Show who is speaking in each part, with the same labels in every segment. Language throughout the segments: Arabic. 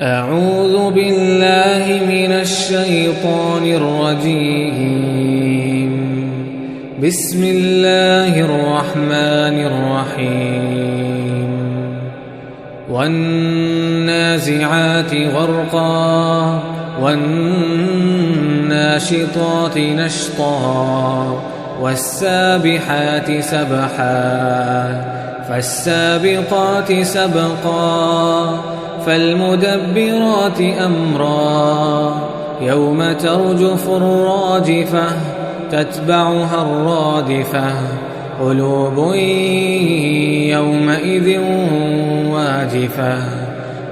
Speaker 1: أعوذ بالله من الشيطان الرجيم. بسم الله الرحمن الرحيم. والنازعات غرقا والناشطات نشطا والسابحات سبحا فالسابقات سبقا فالمدبرات أمرا يوم ترجف الراجفة تتبعها الرادفة قلوب يومئذ واجفة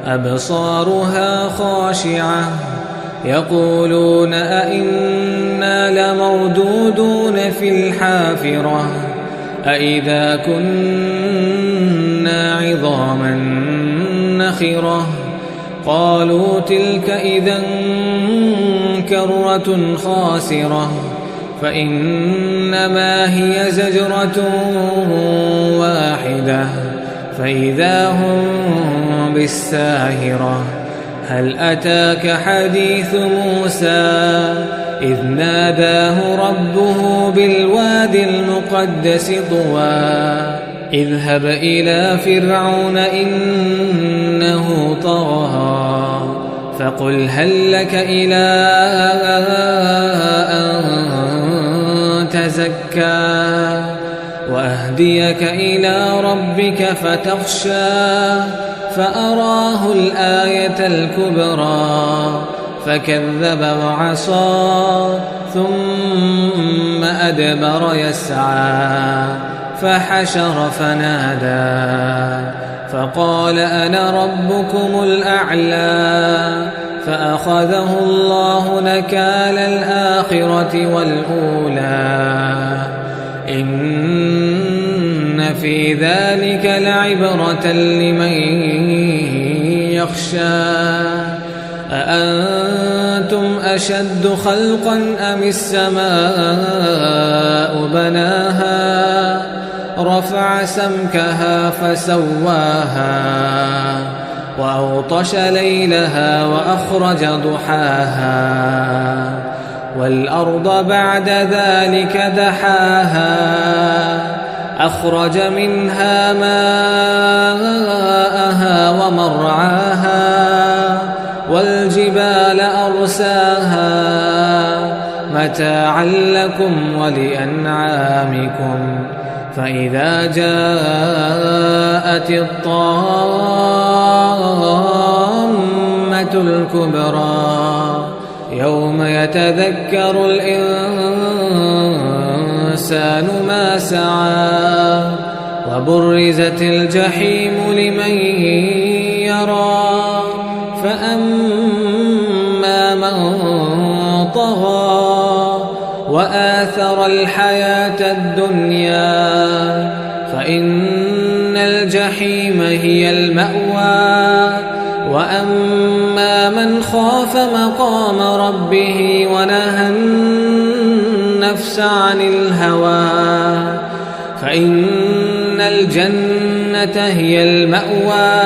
Speaker 1: أبصارها خاشعة يقولون أئنا لمردودون في الحافرة أئذا كنا عظاما نخرة قالوا تلك إذا كرة خاسرة فإنما هي زجرة واحدة فإذا هم بالساهرة هل أتاك حديث موسى إذ ناداه ربه بالوادي المقدس طوى اذهب إلى فرعون إنه طغى فقل هل لك إلى أن تزكى وأهديك إلى ربك فتخشى فأراه الآية الكبرى فكذب وعصى ثم أدبر يسعى فحشر فنادى فقال أنا ربكم الأعلى فأخذه الله نكال الآخرة والأولى إن في ذلك لعبرة لمن يخشى أأنتم أشد خلقا أم السماء بناها رفع سمكها فسواها وأغطش ليلها وأخرج ضحاها والأرض بعد ذلك دحاها أخرج منها ماءها ومرعاها والجبال أرساها متاعا لكم ولأنعامكم فإذا جاءت الطامة الكبرى يوم يتذكر الإنسان ما سعى وبرزت الجحيم لمن يرى فأما من طغى وآثر الحياة الدنيا فإن الجحيم هي المأوى وأما من خاف مقام ربه ونهى النفس عن الهوى فإن الجنة هي المأوى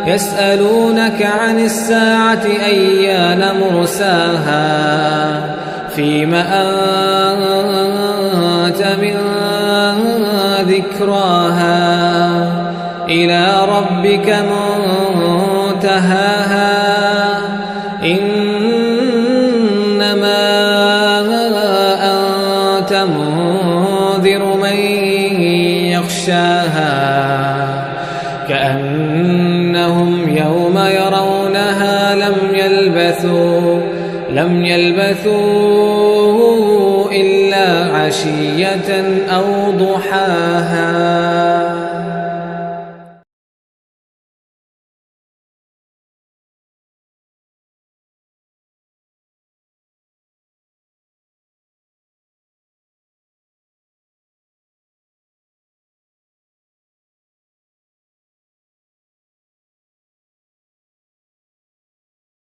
Speaker 1: يسألونك عن الساعة أيان مرساها فيم أنت من ذكراها إلى ربك منتهاها إنما أنت منذر من يخشاها كأنهم يوم يرونها لم يلبثوا إلا عشية أو ضحاها.